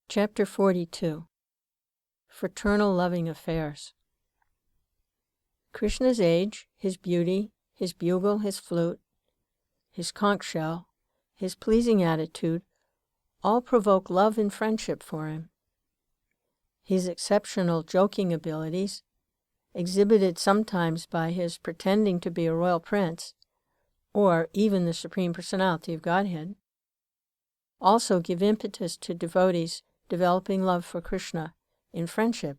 Chapter 42. Fraternal Loving Affairs. Krishna's age, his beauty, his bugle, his flute, his conch shell, his pleasing attitude, all provoke love and friendship for him. His exceptional joking abilities, exhibited sometimes by his pretending to be a royal prince, or even the Supreme Personality of Godhead, also give impetus to devotees developing love for Krishna in friendship.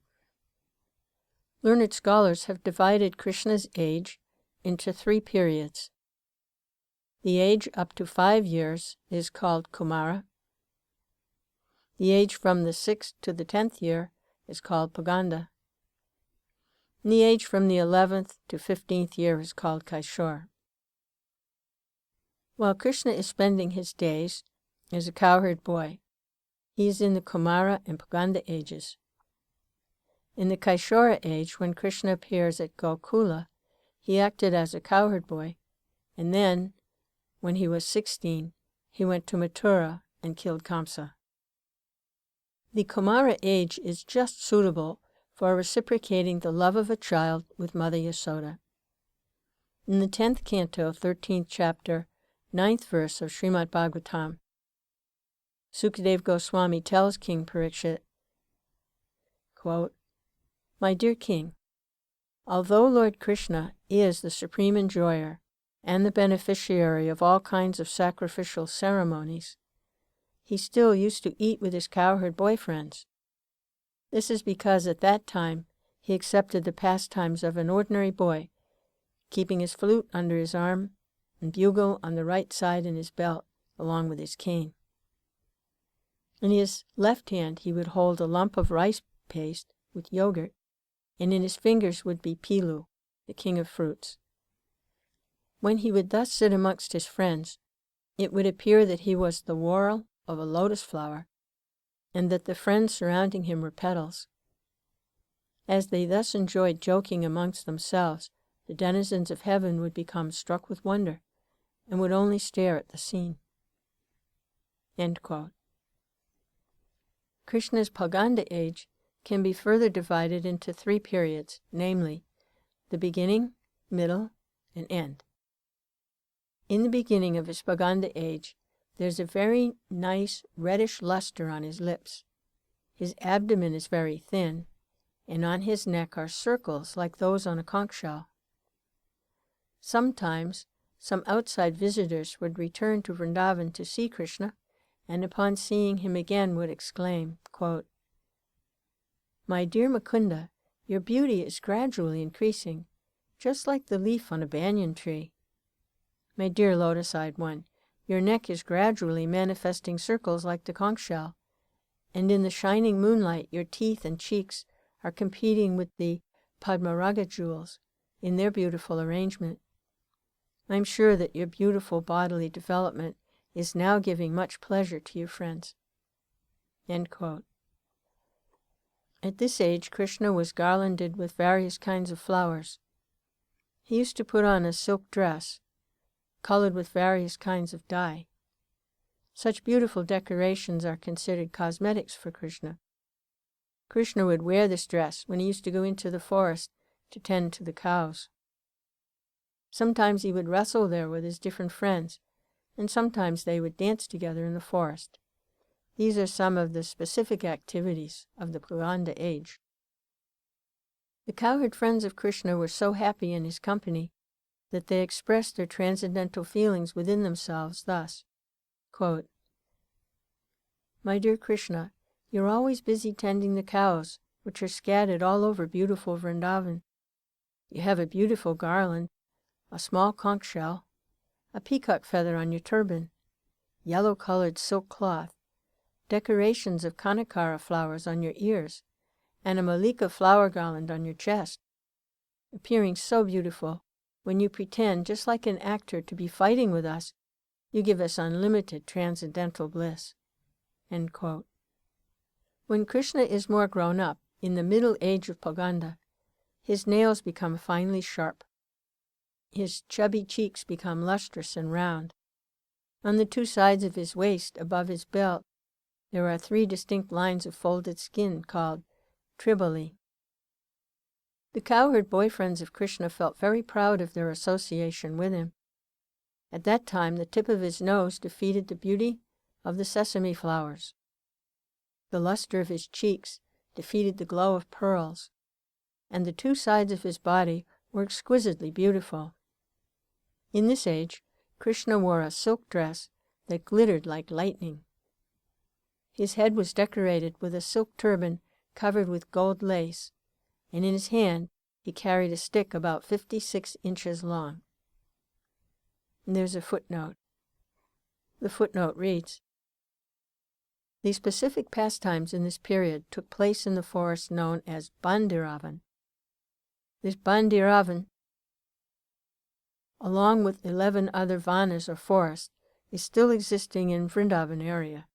Learned scholars have divided Krishna's age into 3 periods. The age up to 5 years is called Kumara. The age from the 6th to the 10th year is called Paganda. And the age from the 11th to 15th year is called Kaishore. While Krishna is spending his days as a cowherd boy, he is in the Kumara and Paganda ages. In the Kaishora age, when Krishna appears at Gokula, he acted as a cowherd boy, and then, when he was 16, he went to Mathura and killed Kamsa. The Kumara age is just suitable for reciprocating the love of a child with Mother Yasoda. In the 10th canto, 13th chapter, 9th verse of Srimad Bhagavatam, Sukadeva Goswami tells King Parikshit, quote, "My dear king, although Lord Krishna is the supreme enjoyer and the beneficiary of all kinds of sacrificial ceremonies, he still used to eat with his cowherd boyfriends. This is because at that time he accepted the pastimes of an ordinary boy, keeping his flute under his arm and bugle on the right side in his belt along with his cane. In his left hand he would hold a lump of rice paste with yogurt, and in his fingers would be Pilu, the king of fruits. When he would thus sit amongst his friends, it would appear that he was the whorl of a lotus flower, and that the friends surrounding him were petals. As they thus enjoyed joking amongst themselves, the denizens of heaven would become struck with wonder, and would only stare at the scene." End quote. Krishna's Paganda age can be further divided into 3 periods, namely, the beginning, middle, and end. In the beginning of his Paganda age, there's a very nice reddish luster on his lips. His abdomen is very thin, and on his neck are circles like those on a conch shell. Sometimes, some outside visitors would return to Vrindavan to see Krishna, and upon seeing him again would exclaim, quote, "My dear Mukunda, your beauty is gradually increasing, just like the leaf on a banyan tree. My dear lotus-eyed one, your neck is gradually manifesting circles like the conch shell, and in the shining moonlight your teeth and cheeks are competing with the Padmaraga jewels in their beautiful arrangement. I'm sure that your beautiful bodily development is now giving much pleasure to your friends." End quote. At this age, Krishna was garlanded with various kinds of flowers. He used to put on a silk dress, colored with various kinds of dye. Such beautiful decorations are considered cosmetics for Krishna. Krishna would wear this dress when he used to go into the forest to tend to the cows. Sometimes he would wrestle there with his different friends, and sometimes they would dance together in the forest. These are some of the specific activities of the Paganda age. The cowherd friends of Krishna were so happy in his company that they expressed their transcendental feelings within themselves thus, quote, "My dear Krishna, you're always busy tending the cows, which are scattered all over beautiful Vrindavan. You have a beautiful garland, a small conch shell, a peacock feather on your turban, yellow-colored silk cloth, decorations of Kanakara flowers on your ears, and a Malika flower garland on your chest. Appearing so beautiful, when you pretend, just like an actor, to be fighting with us, you give us unlimited transcendental bliss." End quote. When Krishna is more grown up, in the middle age of Paganda, his nails become finely sharp. His chubby cheeks become lustrous and round. On the 2 sides of his waist, above his belt, There are 3 distinct lines of folded skin called triboli. The cowherd boyfriends of Krishna felt very proud of their association with him. At that time, the tip of his nose defeated the beauty of the sesame flowers. The luster of his cheeks defeated the glow of pearls, and the 2 sides of his body were exquisitely beautiful. In this age, Krishna wore a silk dress that glittered like lightning. His head was decorated with a silk turban covered with gold lace, and in his hand he carried a stick about 56 inches long. And there's a footnote. The footnote reads, "The specific pastimes in this period took place in the forest known as Bandiravan. This Bandiravan, along with 11 other vanas or forests, is still existing in Vrindavan area,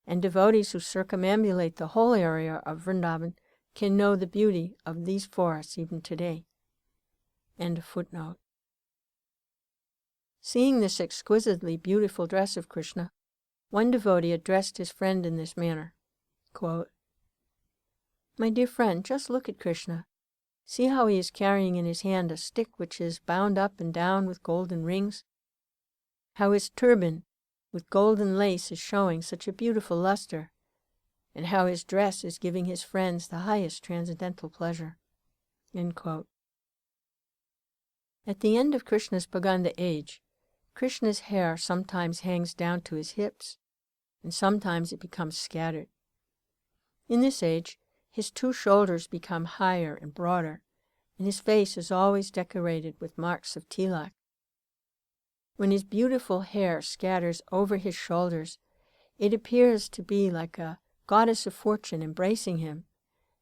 and devotees who circumambulate the whole area of Vrindavan can know the beauty of these forests even today." End of footnote. Seeing this exquisitely beautiful dress of Krishna, one devotee addressed his friend in this manner, quote, "My dear friend, just look at Krishna. See how he is carrying in his hand a stick which is bound up and down with golden rings, how his turban with golden lace is showing such a beautiful luster, and how his dress is giving his friends the highest transcendental pleasure." End quote. At the end of Krishna's Bhaganda age, Krishna's hair sometimes hangs down to his hips, and sometimes it becomes scattered. In this age, his 2 shoulders become higher and broader, and his face is always decorated with marks of tilak. When his beautiful hair scatters over his shoulders, it appears to be like a goddess of fortune embracing him,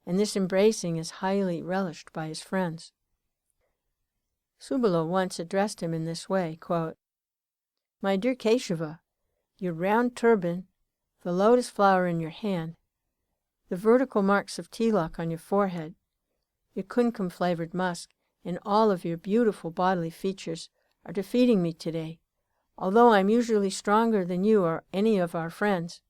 and this embracing is highly relished by his friends. Subala once addressed him in this way, quote, "My dear Keshava, your round turban, the lotus flower in your hand, the vertical marks of tilak on your forehead, your kumkum-flavored musk, and all of your beautiful bodily features are defeating me today, although I am usually stronger than you or any of our friends.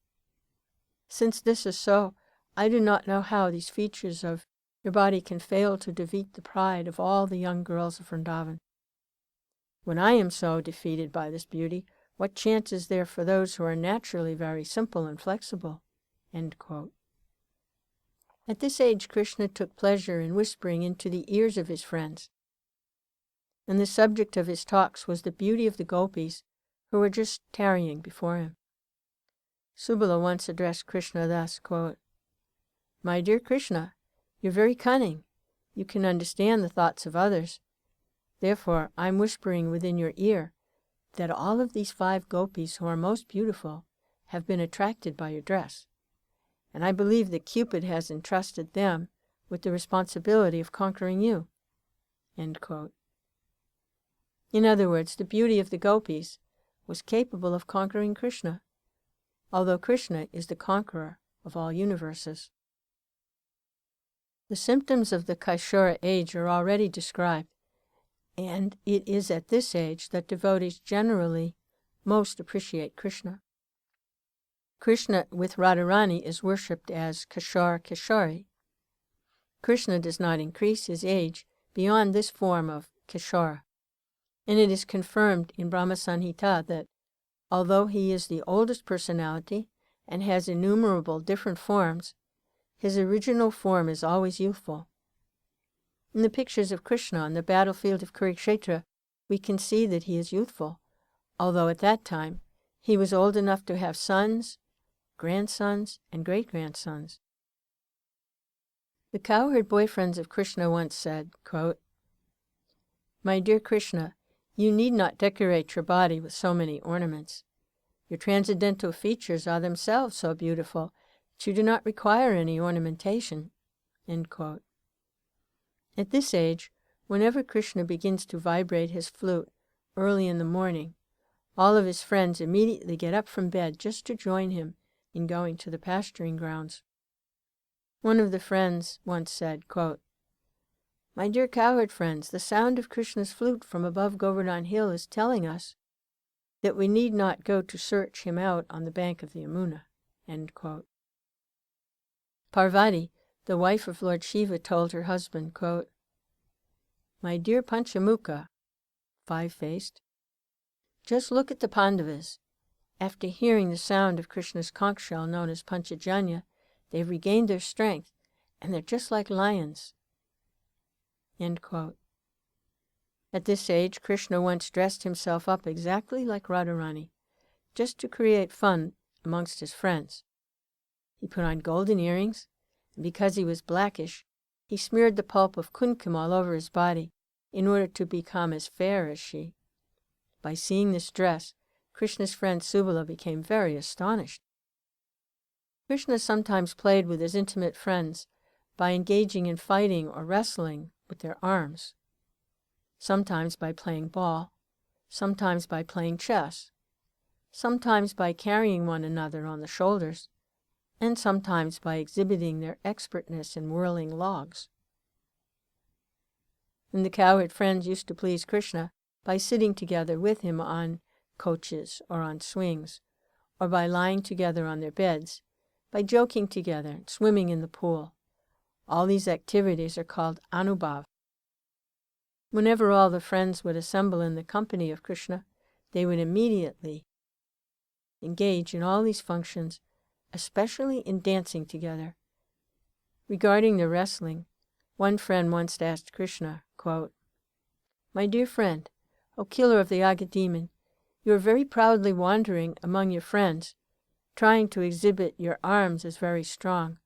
Since this is so, I do not know how these features of your body can fail to defeat the pride of all the young girls of Vrindavan. When I am so defeated by this beauty, what chance is there for those who are naturally very simple and flexible?" End quote. At this age, Krishna took pleasure in whispering into the ears of his friends, and the subject of his talks was the beauty of the gopis who were just tarrying before him. Subala once addressed Krishna thus, quote, "My dear Krishna, you're very cunning. You can understand the thoughts of others. Therefore, I'm whispering within your ear that all of these 5 gopis who are most beautiful have been attracted by your dress, and I believe that Cupid has entrusted them with the responsibility of conquering you." End quote. In other words, the beauty of the gopis was capable of conquering Krishna, although Krishna is the conqueror of all universes. The symptoms of the Kaishora age are already described, and it is at this age that devotees generally most appreciate Krishna. Krishna with Radharani is worshipped as Kishore Kishori. Krishna does not increase his age beyond this form of Kishora, and it is confirmed in Brahma Samhita that, although he is the oldest personality and has innumerable different forms, his original form is always youthful. In the pictures of Krishna on the battlefield of Kurukshetra, we can see that he is youthful, although at that time he was old enough to have sons, grandsons, and great-grandsons. The cowherd boyfriends of Krishna once said, quote, "My dear Krishna, you need not decorate your body with so many ornaments. Your transcendental features are themselves so beautiful that you do not require any ornamentation." End quote. At this age, whenever Krishna begins to vibrate his flute early in the morning, all of his friends immediately get up from bed just to join him in going to the pasturing grounds. One of the friends once said, quote, "My dear cowherd friends, the sound of Krishna's flute from above Govardhan Hill is telling us that we need not go to search him out on the bank of the Yamuna." End quote. Parvati, the wife of Lord Shiva, told her husband, quote, "My dear Panchamukha, five-faced, just look at the Pandavas. After hearing the sound of Krishna's conch shell known as Panchajanya, they've regained their strength, and they're just like lions." End quote. At this age, Krishna once dressed himself up exactly like Radharani, just to create fun amongst his friends. He put on golden earrings, and because he was blackish, he smeared the pulp of kumkum all over his body in order to become as fair as she. By seeing this dress, Krishna's friend Subala became very astonished. Krishna sometimes played with his intimate friends by engaging in fighting or wrestling with their arms, sometimes by playing ball, sometimes by playing chess, sometimes by carrying one another on the shoulders, and sometimes by exhibiting their expertness in whirling logs. And the cowherd friends used to please Krishna by sitting together with him on coaches or on swings, or by lying together on their beds, by joking together and swimming in the pool. All these activities are called anubhav. Whenever all the friends would assemble in the company of Krishna, they would immediately engage in all these functions, especially in dancing together. Regarding the wrestling, one friend once asked Krishna, quote, "My dear friend, O killer of the Yaga demon, you are very proudly wandering among your friends, trying to exhibit your arms as very strong.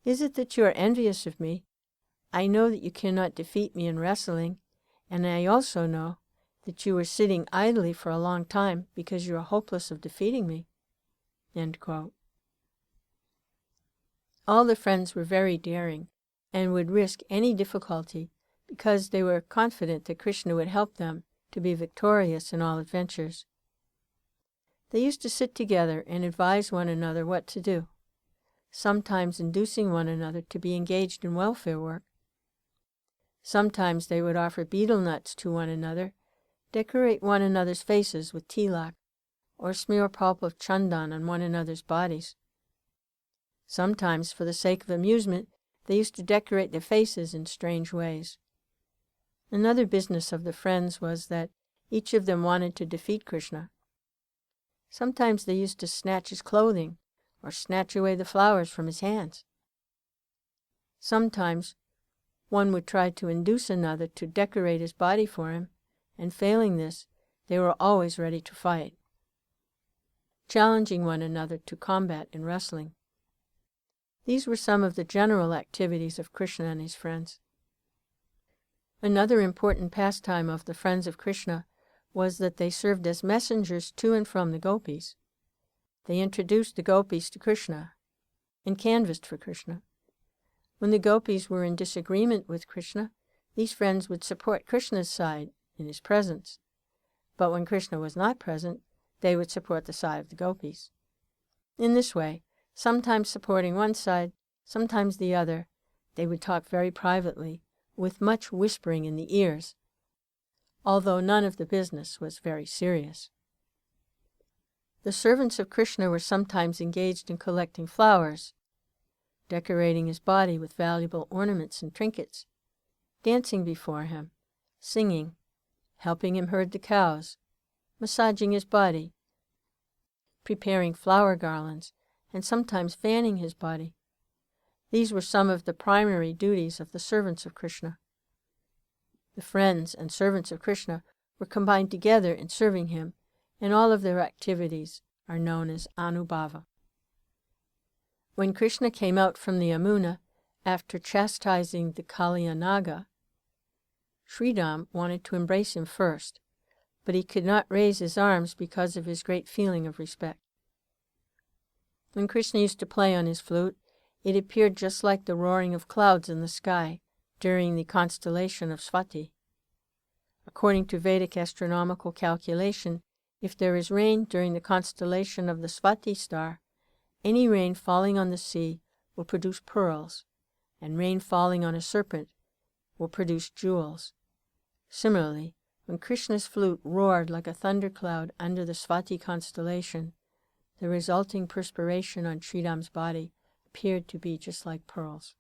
Is it that you are envious of me? I know that you cannot defeat me in wrestling, and I also know that you were sitting idly for a long time because you are hopeless of defeating me." End quote. All the friends were very daring and would risk any difficulty because they were confident that Krishna would help them to be victorious in all adventures. They used to sit together and advise one another what to do, sometimes inducing one another to be engaged in welfare work. Sometimes they would offer betel nuts to one another, decorate one another's faces with tilak, or smear pulp of chandan on one another's bodies. Sometimes, for the sake of amusement, they used to decorate their faces in strange ways. Another business of the friends was that each of them wanted to defeat Krishna. Sometimes they used to snatch his clothing or snatch away the flowers from his hands. Sometimes one would try to induce another to decorate his body for him, and failing this, they were always ready to fight, challenging one another to combat in wrestling. These were some of the general activities of Krishna and his friends. Another important pastime of the friends of Krishna was that they served as messengers to and from the gopis. They introduced the gopis to Krishna and canvassed for Krishna. When the gopis were in disagreement with Krishna, these friends would support Krishna's side in his presence. But when Krishna was not present, they would support the side of the gopis. In this way, sometimes supporting one side, sometimes the other, they would talk very privately, with much whispering in the ears, although none of the business was very serious. The servants of Krishna were sometimes engaged in collecting flowers, decorating his body with valuable ornaments and trinkets, dancing before him, singing, helping him herd the cows, massaging his body, preparing flower garlands, and sometimes fanning his body. These were some of the primary duties of the servants of Krishna. The friends and servants of Krishna were combined together in serving him, and all of their activities are known as anubhava. When Krishna came out from the Yamuna after chastising the Kalyanaga, Sridham wanted to embrace him first, but he could not raise his arms because of his great feeling of respect. When Krishna used to play on his flute, it appeared just like the roaring of clouds in the sky during the constellation of Swati. According to Vedic astronomical calculation, if there is rain during the constellation of the Swati star, any rain falling on the sea will produce pearls, and rain falling on a serpent will produce jewels. Similarly, when Krishna's flute roared like a thundercloud under the Swati constellation, the resulting perspiration on Sridham's body appeared to be just like pearls.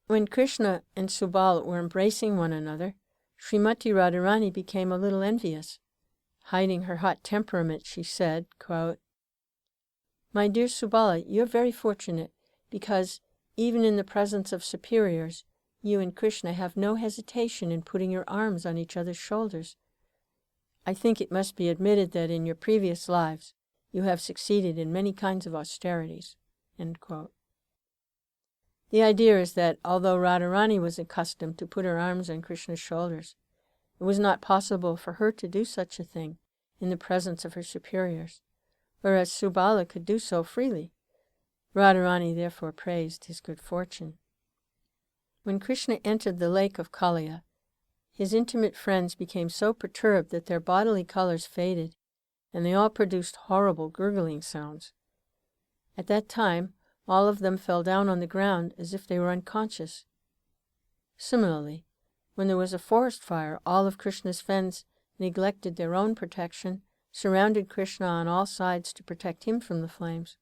When Krishna and Subala were embracing one another, Srimati Radharani became a little envious. Hiding her hot temperament, she said, quote, "My dear Subala, you're very fortunate, because even in the presence of superiors, you and Krishna have no hesitation in putting your arms on each other's shoulders. I think it must be admitted that in your previous lives you have succeeded in many kinds of austerities." End quote. The idea is that although Radharani was accustomed to put her arms on Krishna's shoulders, it was not possible for her to do such a thing in the presence of her superiors, whereas Subala could do so freely. Radharani therefore praised his good fortune. When Krishna entered the lake of Kaliya, his intimate friends became so perturbed that their bodily colors faded, and they all produced horrible gurgling sounds. At that time, all of them fell down on the ground as if they were unconscious. Similarly, when there was a forest fire, all of Krishna's friends neglected their own protection, surrounded Krishna on all sides to protect him from the flames.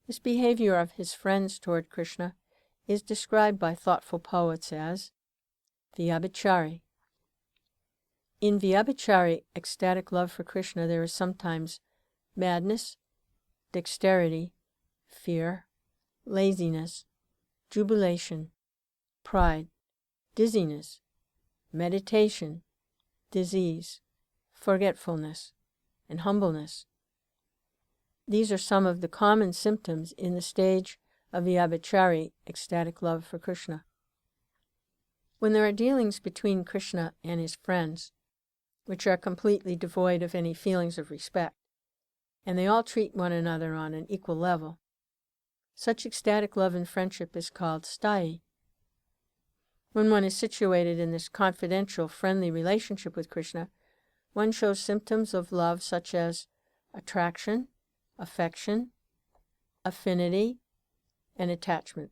This behavior of his friends toward Krishna is described by thoughtful poets as Vyabhichari. In Vyabhichari, ecstatic love for Krishna, there is sometimes madness, dexterity, fear, laziness, jubilation, pride, dizziness, meditation, disease, forgetfulness, and humbleness. These are some of the common symptoms in the stage of Vyabhichari, ecstatic love for Krishna. When there are dealings between Krishna and his friends, which are completely devoid of any feelings of respect, and they all treat one another on an equal level, such ecstatic love and friendship is called sthayi. When one is situated in this confidential, friendly relationship with Krishna, one shows symptoms of love such as attraction, affection, affinity, and attachment.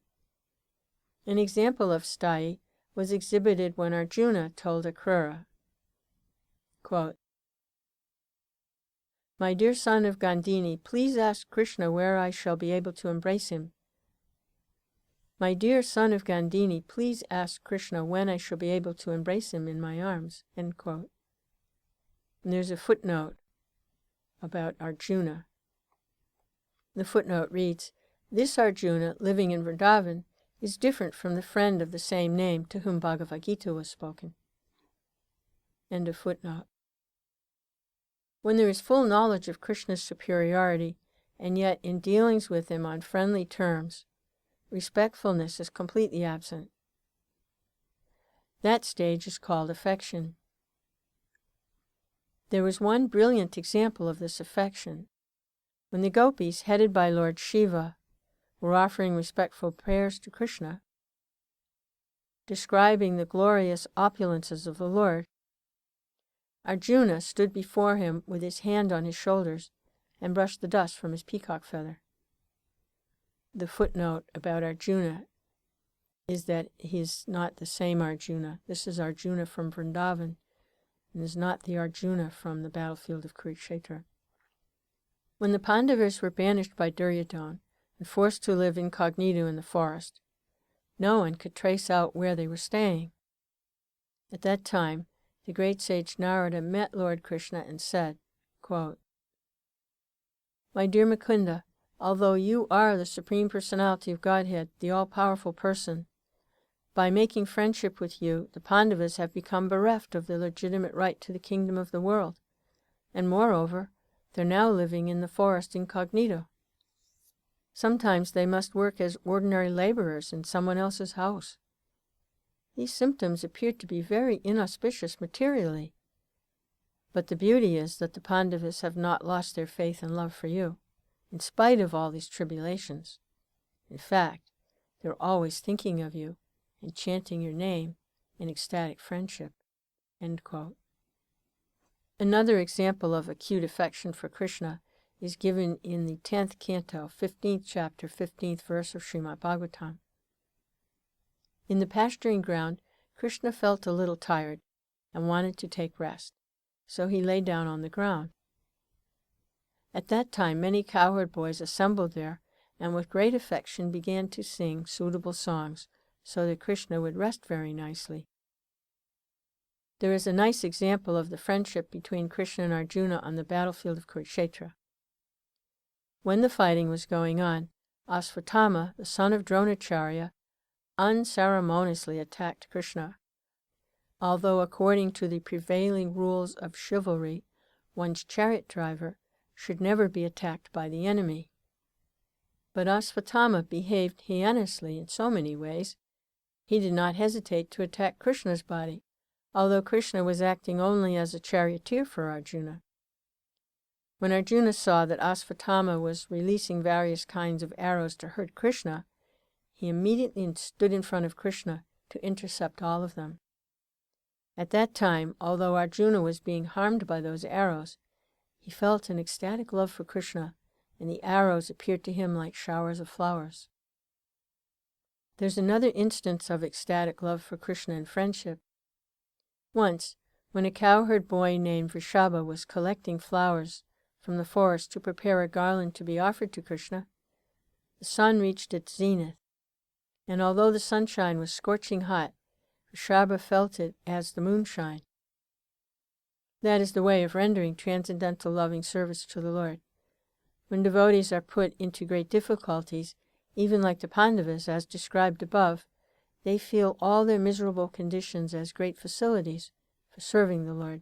An example of sthayi was exhibited when Arjuna told Akrura, quote, "My dear son of Gandhini, please ask Krishna where I shall be able to embrace him. My dear son of Gandhini, please ask Krishna when I shall be able to embrace him in my arms." End quote. And there's a footnote about Arjuna. The footnote reads, "This Arjuna, living in Vrindavan, is different from the friend of the same name to whom Bhagavad Gita was spoken." End of footnote. When there is full knowledge of Krishna's superiority, and yet in dealings with him on friendly terms, respectfulness is completely absent. That stage is called affection. There was one brilliant example of this affection. When the gopis, headed by Lord Shiva, were offering respectful prayers to Krishna, describing the glorious opulences of the Lord, Arjuna stood before him with his hand on his shoulders and brushed the dust from his peacock feather. The footnote about Arjuna is that he is not the same Arjuna. This is Arjuna from Vrindavan, and is not the Arjuna from the battlefield of Kurukshetra. When the Pandavas were banished by Duryodhana and forced to live incognito in the forest, no one could trace out where they were staying. At that time, the great sage Narada met Lord Krishna and said, quote, "My dear Mukunda, although you are the Supreme Personality of Godhead, the all-powerful person, by making friendship with you, the Pandavas have become bereft of their legitimate right to the kingdom of the world, and moreover, they're now living in the forest incognito. Sometimes they must work as ordinary laborers in someone else's house. These symptoms appear to be very inauspicious materially, but the beauty is that the Pandavas have not lost their faith and love for you, in spite of all these tribulations. In fact, they're always thinking of you and chanting your name in ecstatic friendship." End quote. Another example of acute affection for Krishna is given in the 10th canto, 15th chapter, 15th verse of Srimad Bhagavatam. In the pasturing ground, Krishna felt a little tired and wanted to take rest, so he lay down on the ground. At that time many cowherd boys assembled there, and with great affection began to sing suitable songs, so that Krishna would rest very nicely. There is a nice example of the friendship between Krishna and Arjuna on the battlefield of Kurukshetra. When the fighting was going on, Asvatthama, the son of Dronacharya, unceremoniously attacked Krishna. Although according to the prevailing rules of chivalry, one's chariot driver should never be attacked by the enemy. But Asvatthama behaved hyenaously in so many ways. He did not hesitate to attack Krishna's body, although Krishna was acting only as a charioteer for Arjuna. When Arjuna saw that Asvatthama was releasing various kinds of arrows to hurt Krishna, he immediately stood in front of Krishna to intercept all of them. At that time, although Arjuna was being harmed by those arrows, he felt an ecstatic love for Krishna, and the arrows appeared to him like showers of flowers. There's another instance of ecstatic love for Krishna and friendship. Once, when a cowherd boy named Vrishabha was collecting flowers from the forest to prepare a garland to be offered to Krishna, the sun reached its zenith, and although the sunshine was scorching hot, Vrishabha felt it as the moonshine. That is the way of rendering transcendental loving service to the Lord. When devotees are put into great difficulties, even like the Pandavas, as described above, they feel all their miserable conditions as great facilities for serving the Lord.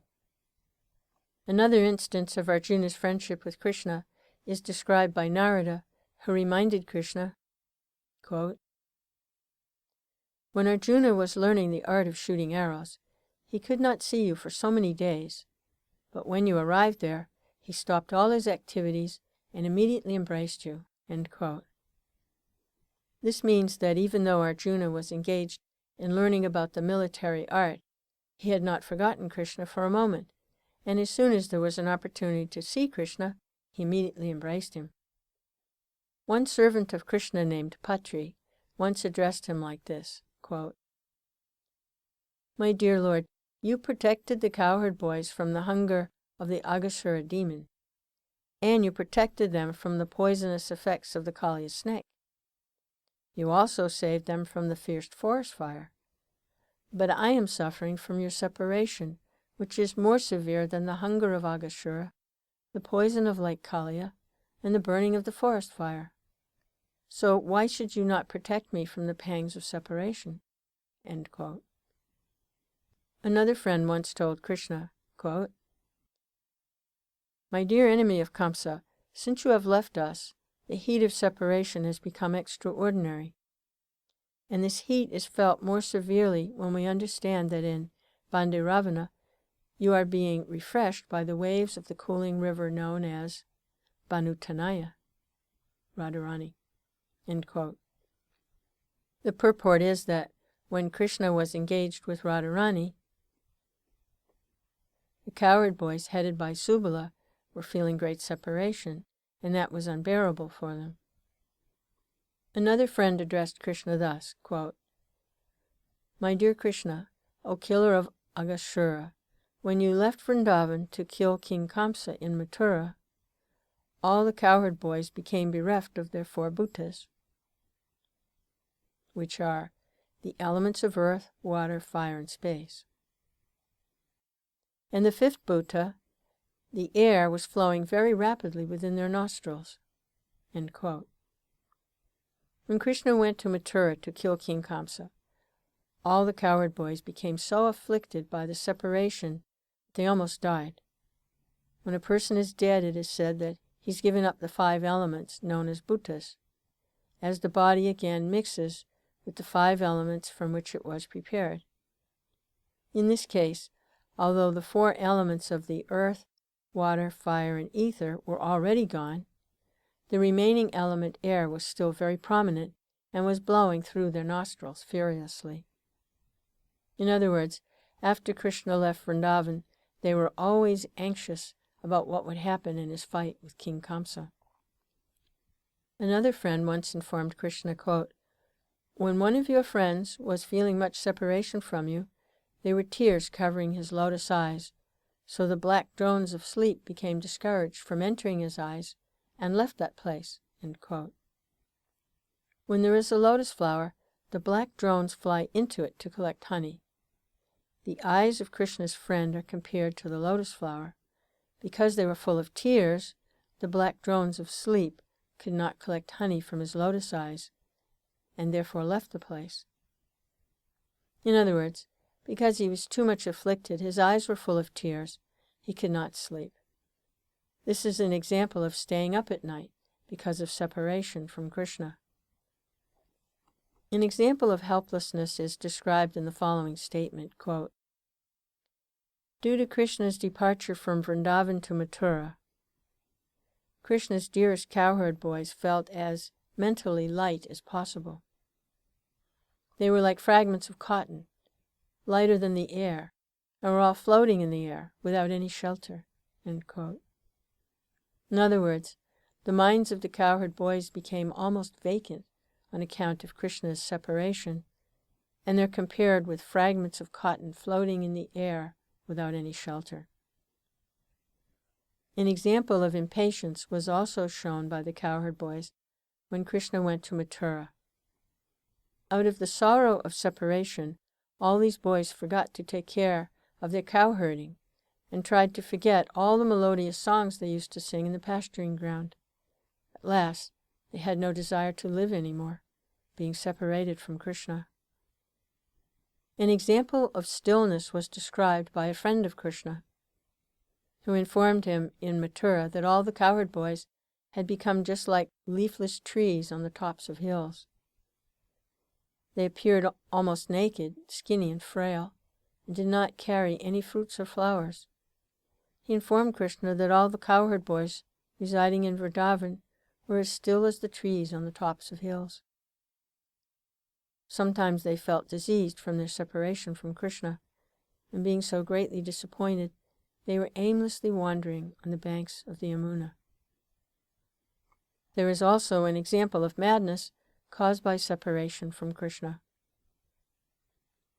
Another instance of Arjuna's friendship with Krishna is described by Narada, who reminded Krishna, quote, "When Arjuna was learning the art of shooting arrows, he could not see you for so many days, but when you arrived there, he stopped all his activities and immediately embraced you." End quote. This means that even though Arjuna was engaged in learning about the military art, he had not forgotten Krishna for a moment, and as soon as there was an opportunity to see Krishna, he immediately embraced him. One servant of Krishna named Patri once addressed him like this, quote, "My dear Lord, you protected the cowherd boys from the hunger of the Aghasura demon, and you protected them from the poisonous effects of the Kaliya snake. You also saved them from the fierce forest fire. But I am suffering from your separation, which is more severe than the hunger of Aghasura, the poison of Lake Kaliya, and the burning of the forest fire. So why should you not protect me from the pangs of separation?" End quote. Another friend once told Krishna, quote, "My dear enemy of Kamsa, since you have left us, the heat of separation has become extraordinary. And this heat is felt more severely when we understand that in Bandiravana you are being refreshed by the waves of the cooling river known as Banutanaya, Radharani." End quote. The purport is that when Krishna was engaged with Radharani, the cowherd boys headed by Subala were feeling great separation, and that was unbearable for them. Another friend addressed Krishna thus, quote, "My dear Krishna, O killer of Aghasura, when you left Vrindavan to kill King Kamsa in Mathura, all the cowherd boys became bereft of their 4 bhutas, which are the elements of earth, water, fire, and space. And the 5th bhuta, the air, was flowing very rapidly within their nostrils." End quote. When Krishna went to Mathura to kill King Kamsa, all the cowherd boys became so afflicted by the separation that they almost died. When a person is dead, it is said that he's given up the 5 elements known as bhutas, as the body again mixes with the 5 elements from which it was prepared. In this case, although the 4 elements of the earth, water, fire, and ether were already gone, the remaining element air was still very prominent and was blowing through their nostrils furiously. In other words, after Krishna left Vrindavan, they were always anxious about what would happen in his fight with King Kamsa. Another friend once informed Krishna, quote, "When one of your friends was feeling much separation from you, there were tears covering his lotus eyes, So the black drones of sleep became discouraged from entering his eyes and left that place." End quote. When there is a lotus flower, the black drones fly into it to collect honey. The eyes of Krishna's friend are compared to the lotus flower. Because they were full of tears, the black drones of sleep could not collect honey from his lotus eyes, and therefore left the place. In other words, because he was too much afflicted, his eyes were full of tears, he could not sleep. This is an example of staying up at night because of separation from Krishna. An example of helplessness is described in the following statement, quote, "Due to Krishna's departure from Vrindavan to Mathura, Krishna's dearest cowherd boys felt as mentally light as possible. They were like fragments of cotton, lighter than the air, and were all floating in the air without any shelter." End quote. In other words, the minds of the cowherd boys became almost vacant on account of Krishna's separation, and they're compared with fragments of cotton floating in the air without any shelter. An example of impatience was also shown by the cowherd boys when Krishna went to Mathura. Out of the sorrow of separation, all these boys forgot to take care of their cowherding and tried to forget all the melodious songs they used to sing in the pasturing ground. At last, they had no desire to live any more, being separated from Krishna. An example of stillness was described by a friend of Krishna, who informed him in Mathura that all the cowherd boys had become just like leafless trees on the tops of hills. They appeared almost naked, skinny and frail, and did not carry any fruits or flowers. He informed Krishna that all the cowherd boys residing in Vrindavan were as still as the trees on the tops of hills. Sometimes they felt diseased from their separation from Krishna, and being so greatly disappointed, they were aimlessly wandering on the banks of the Yamuna. There is also an example of madness caused by separation from Krishna.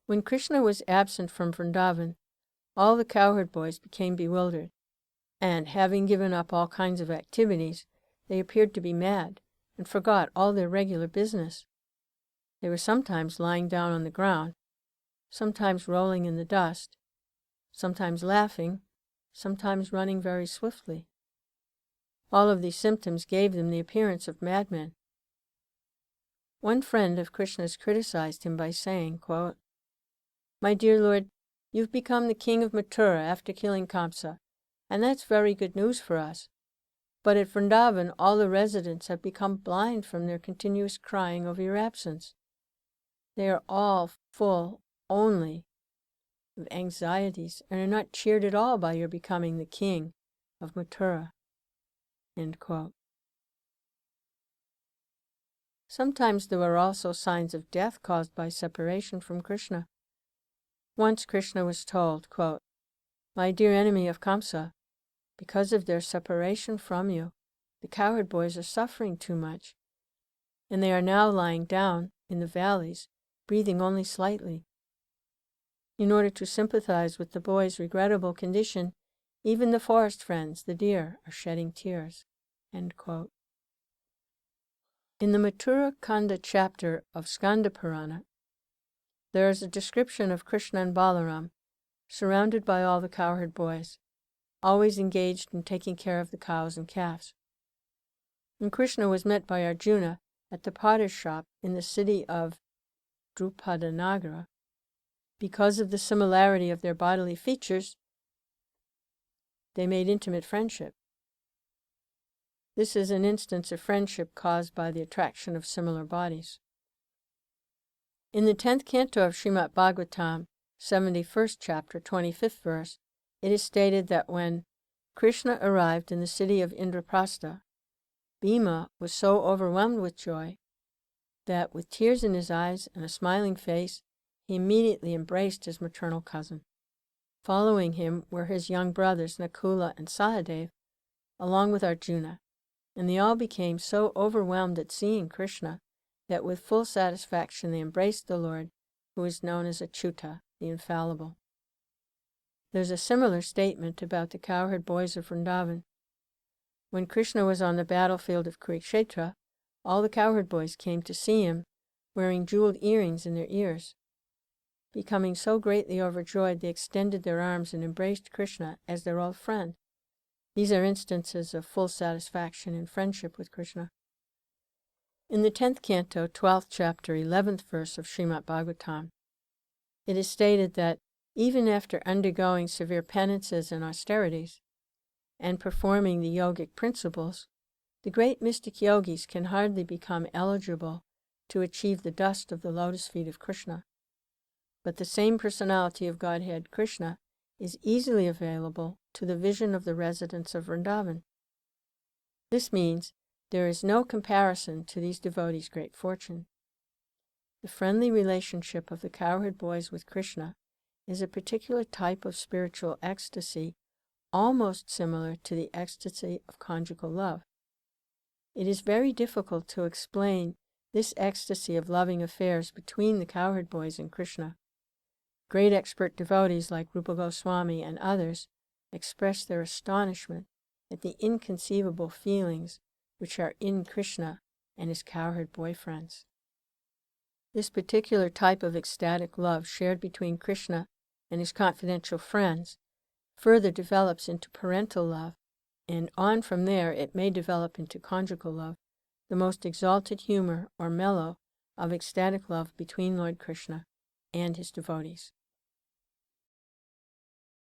When Krishna was absent from Vrindavan, all the cowherd boys became bewildered, and, having given up all kinds of activities, they appeared to be mad and forgot all their regular business. They were sometimes lying down on the ground, sometimes rolling in the dust, sometimes laughing, sometimes running very swiftly. All of these symptoms gave them the appearance of madmen. One friend of Krishna's criticized him by saying, quote, "My dear Lord, you've become the king of Mathura after killing Kamsa, and that's very good news for us. But at Vrindavan, all the residents have become blind from their continuous crying over your absence. They are all full only of anxieties and are not cheered at all by your becoming the king of Mathura." End quote. Sometimes there were also signs of death caused by separation from Krishna. Once Krishna was told, quote, "My dear enemy of Kamsa, because of their separation from you, the cowherd boys are suffering too much, and they are now lying down in the valleys, breathing only slightly. In order to sympathize with the boys' regrettable condition, even the forest friends, the deer, are shedding tears." End quote. In the Mathura Kanda chapter of Skanda Purana, there is a description of Krishna and Balaram surrounded by all the cowherd boys, always engaged in taking care of the cows and calves. And Krishna was met by Arjuna at the potter's shop in the city of Drupadanagra. Because of the similarity of their bodily features, they made intimate friendship. This is an instance of friendship caused by the attraction of similar bodies. In the 10th canto of Srimad Bhagavatam, 71st chapter, 25th verse, it is stated that when Krishna arrived in the city of Indraprastha, Bhima was so overwhelmed with joy that, with tears in his eyes and a smiling face, he immediately embraced his maternal cousin. Following him were his young brothers Nakula and Sahadev, along with Arjuna, and they all became so overwhelmed at seeing Krishna that with full satisfaction they embraced the Lord, who is known as Achyuta, the Infallible. There's a similar statement about the cowherd boys of Vrindavan. When Krishna was on the battlefield of Kurukshetra, all the cowherd boys came to see him, wearing jeweled earrings in their ears. Becoming so greatly overjoyed, they extended their arms and embraced Krishna as their old friend. These are instances of full satisfaction and friendship with Krishna. In the 10th canto, 12th chapter, 11th verse of Srimad Bhagavatam, it is stated that even after undergoing severe penances and austerities, and performing the yogic principles, the great mystic yogis can hardly become eligible to achieve the dust of the lotus feet of Krishna. But the same personality of Godhead, Krishna, is easily available to the vision of the residents of Vrindavan. This means there is no comparison to these devotees' great fortune. The friendly relationship of the cowherd boys with Krishna is a particular type of spiritual ecstasy, almost similar to the ecstasy of conjugal love. It is very difficult to explain this ecstasy of loving affairs between the cowherd boys and Krishna. Great expert devotees like Rupa Goswami and others express their astonishment at the inconceivable feelings which are in Krishna and his cowherd boyfriends. This particular type of ecstatic love shared between Krishna and his confidential friends further develops into parental love, and on from there it may develop into conjugal love, the most exalted humor or mellow of ecstatic love between Lord Krishna and his devotees.